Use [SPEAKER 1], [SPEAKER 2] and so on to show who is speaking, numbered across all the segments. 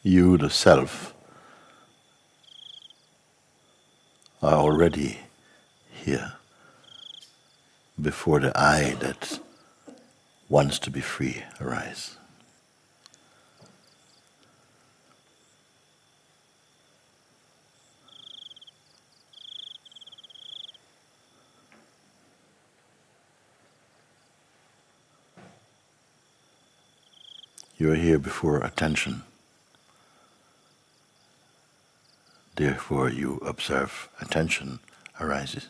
[SPEAKER 1] You, the self, are already here before the I that wants to be free arise. You are here before attention. Therefore, you observe attention arises.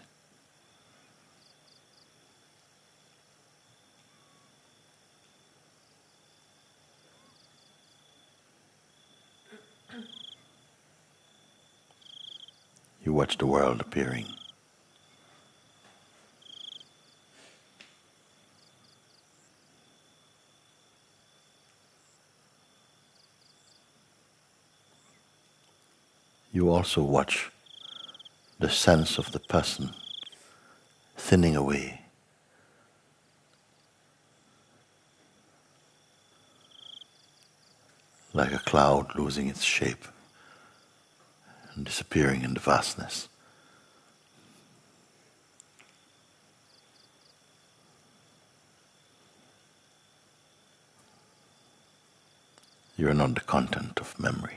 [SPEAKER 1] You watch the world appearing. You also watch the sense of the person thinning away. Like a cloud losing its shape and disappearing in the vastness. You are not the content of memory.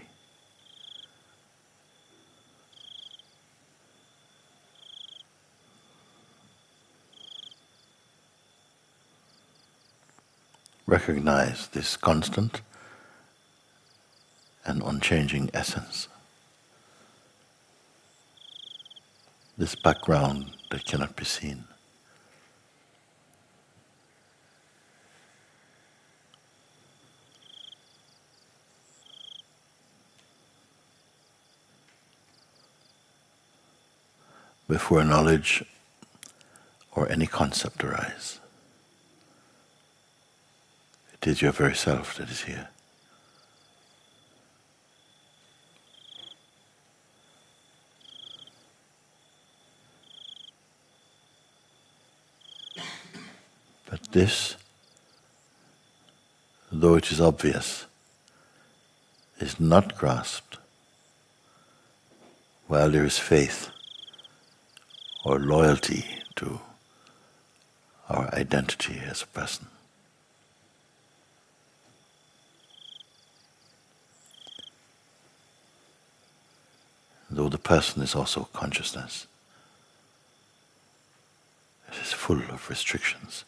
[SPEAKER 1] Recognize this constant and unchanging essence. This background that cannot be seen. Before knowledge or any concept arise, it is your very self that is here. But this, though it is obvious, is not grasped while there is faith or loyalty to our identity as a person. Though the person is also consciousness, it is full of restrictions.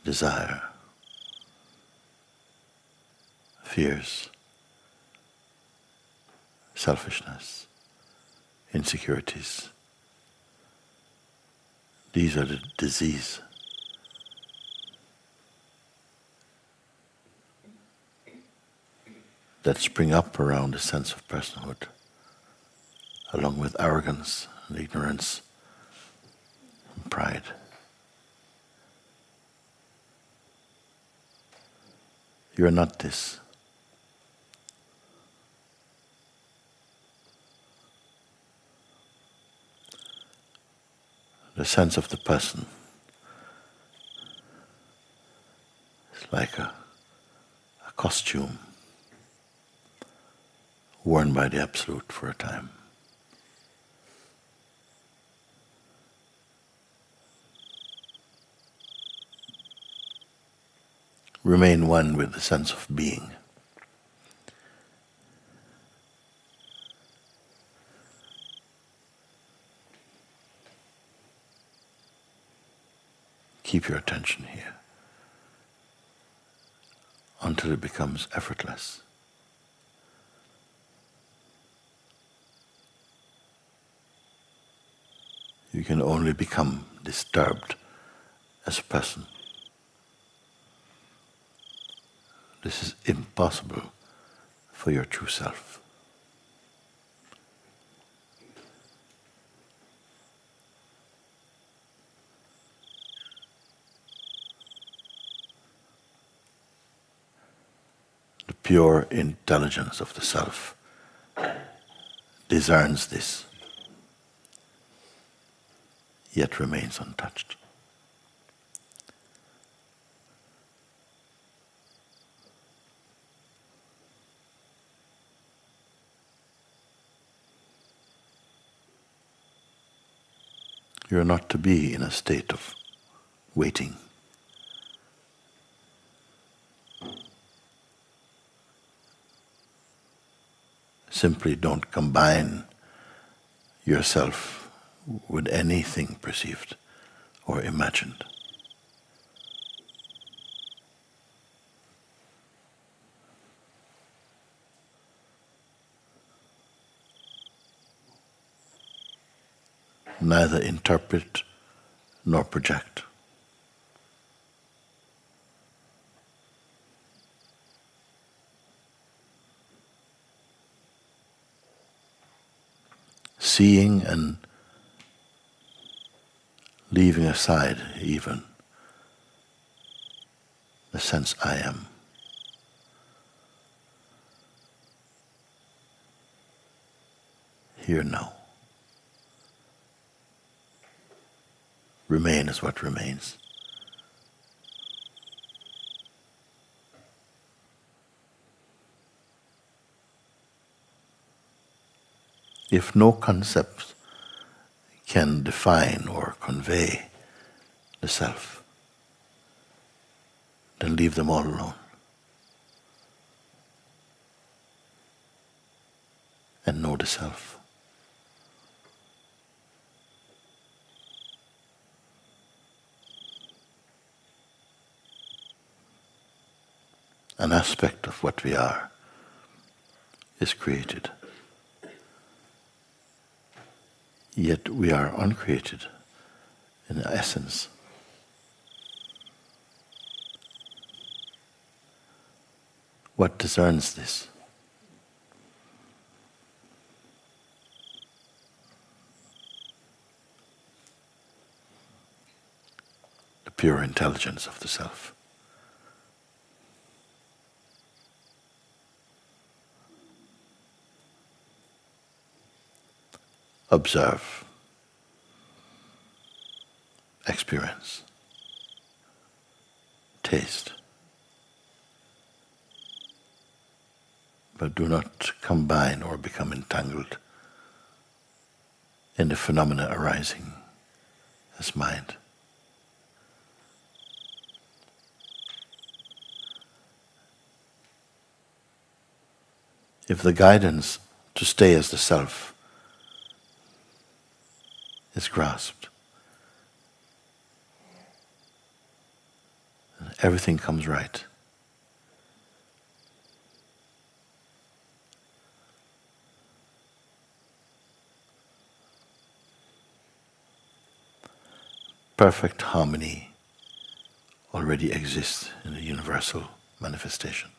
[SPEAKER 1] Desire, fears, selfishness, insecurities. These are the disease. That spring up around the sense of personhood, along with arrogance and ignorance and pride. You are not this. The sense of the person is like a costume worn by the Absolute for a time. Remain one with the sense of being. Keep your attention here until it becomes effortless. You can only become disturbed as a person. This is impossible for your true self. The pure intelligence of the self discerns this, yet remains untouched. You're not to be in a state of waiting. Simply don't combine yourself with anything perceived or imagined. Neither interpret nor project. Seeing and leaving aside even the sense I am. Here now. Remain as what remains. If no concept can define or convey the self, then leave them all alone. And know the self. An aspect of what we are is created. Yet we are uncreated in essence. What discerns this? The pure intelligence of the self. Observe, experience, taste, but do not combine or become entangled in the phenomena arising as mind. If the guidance to stay as the self is grasped, everything comes right. Perfect harmony already exists in the universal manifestation.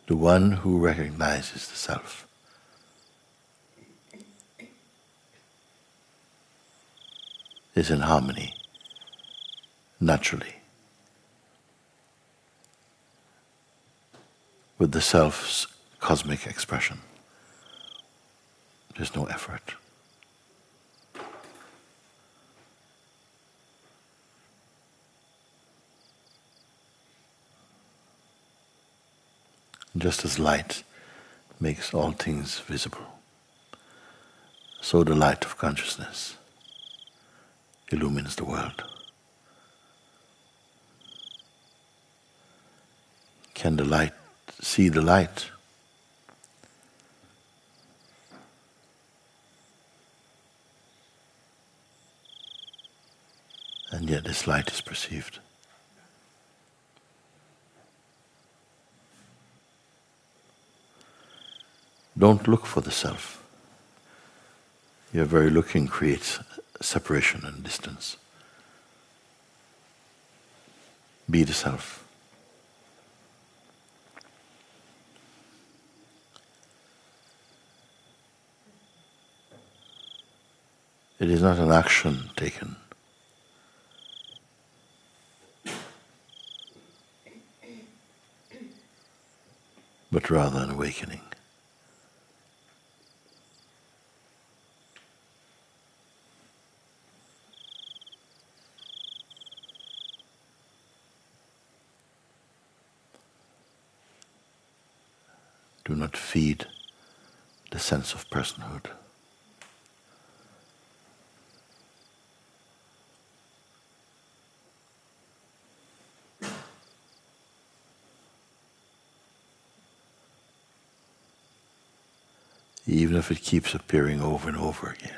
[SPEAKER 1] The one who recognizes the self is in harmony naturally with the self's cosmic expression. There's no effort. Just as light makes all things visible, so the light of consciousness illumines the world. Can the light see the light? And yet this light is perceived. Don't look for the self. Your very looking creates separation and distance. Be the self. It is not an action taken. but rather an awakening. Do not feed the sense of personhood. Even if it keeps appearing over and over again.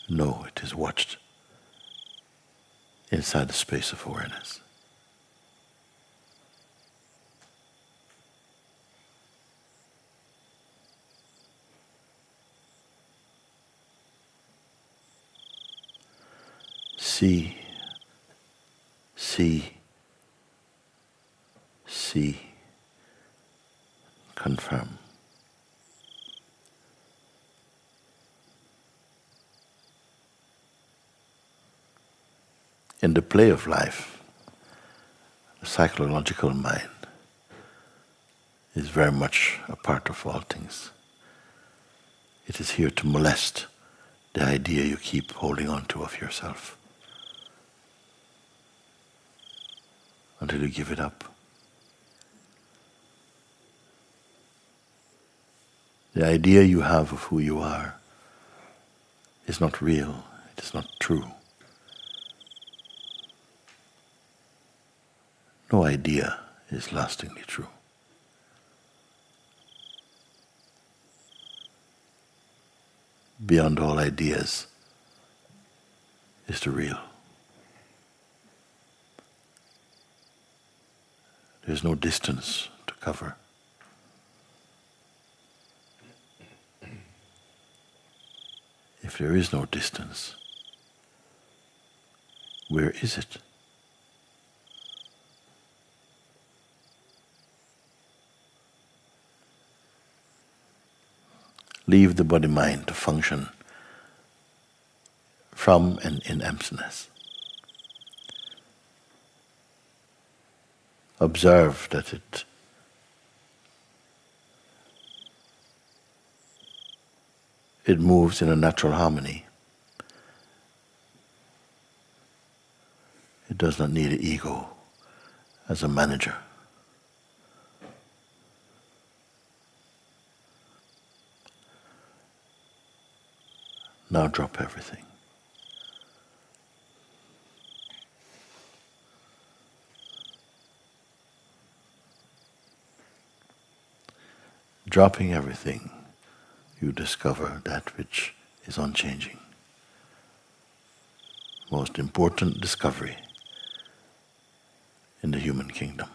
[SPEAKER 1] No, it is watched inside the space of awareness. See, see, see, confirm. In the play of life, the psychological mind is very much a part of all things. It is here to molest the idea you keep holding on to of yourself until you give it up. The idea you have of who you are is not real, it is not true. No idea is lastingly true. Beyond all ideas is the real. There's no distance to cover. If there is no distance, where is it? Leave the body-mind to function from and in emptiness. Observe that it moves in a natural harmony. It does not need an ego as a manager. Now drop everything. Dropping everything, you discover that which is unchanging. Most important discovery in the human kingdom.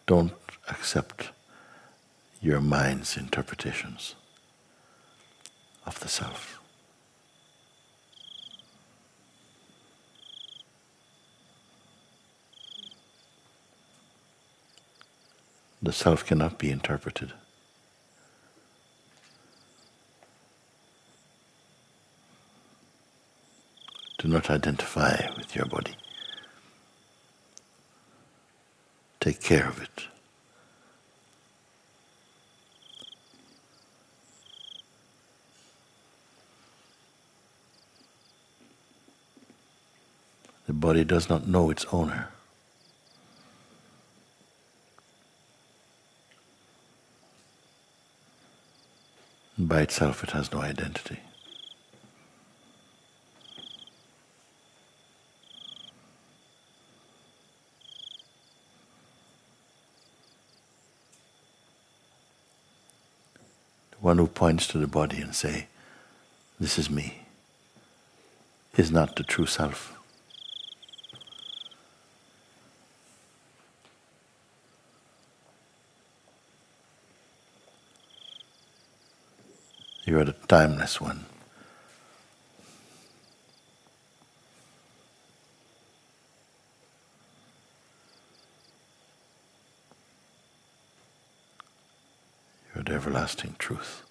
[SPEAKER 1] Don't accept your mind's interpretations of the self. The self cannot be interpreted. Do not identify with your body. Take care of it. The body does not know its owner. By itself, it has no identity. The one who points to the body and say, "This is me," is not the true self. You are the timeless one. the everlasting truth,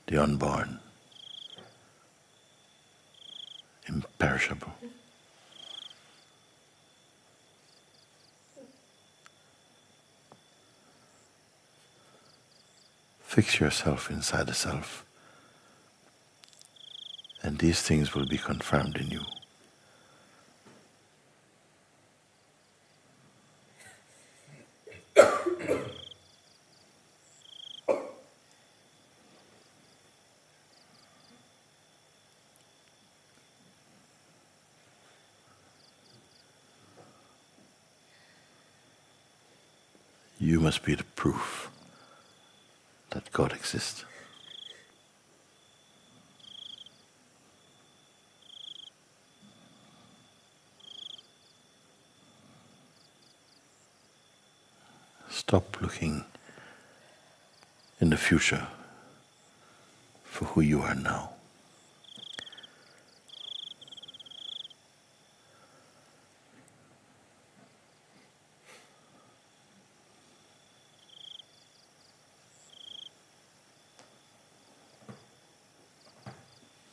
[SPEAKER 1] the unborn, imperishable. Fix yourself inside the self, and these things will be confirmed in you. You must be the proof that God exists. Stop looking in the future for who you are now.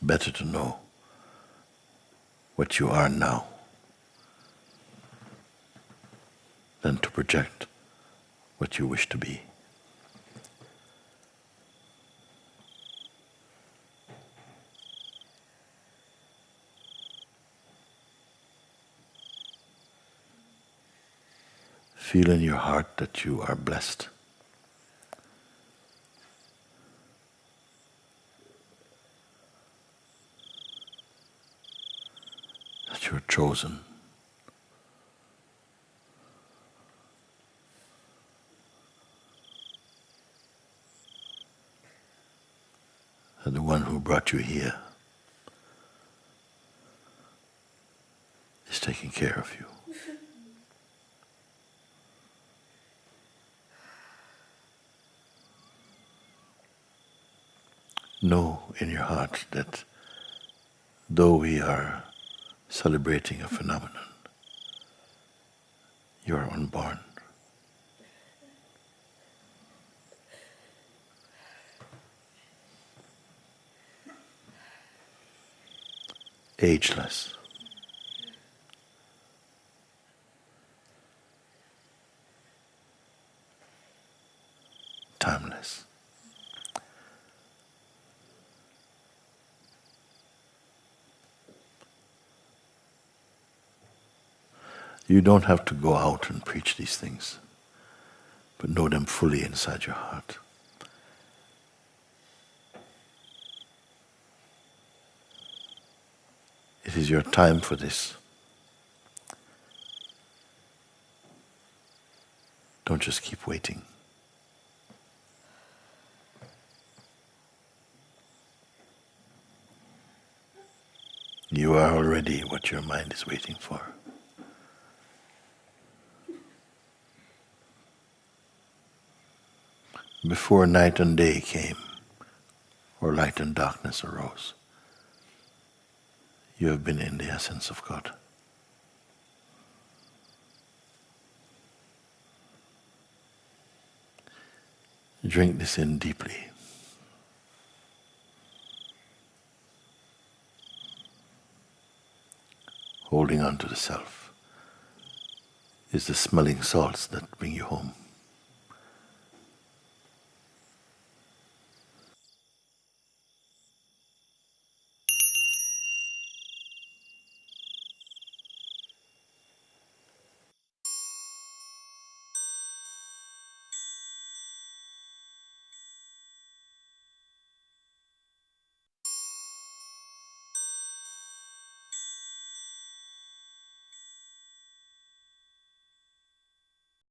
[SPEAKER 1] Better to know what you are now than to project what you wish to be. Feel in your heart that you are blessed. That you're chosen. That the one who brought you here is taking care of you. Know in your heart that though we are celebrating a phenomenon, you are unborn. Ageless. Timeless. You don't have to go out and preach these things, but know them fully inside your heart. It is your time for this. Don't just keep waiting. You are already what your mind is waiting for. Before night and day came, or light and darkness arose, you have been in the essence of God. Drink this in deeply. Holding on to the self is the smelling salts that bring you home.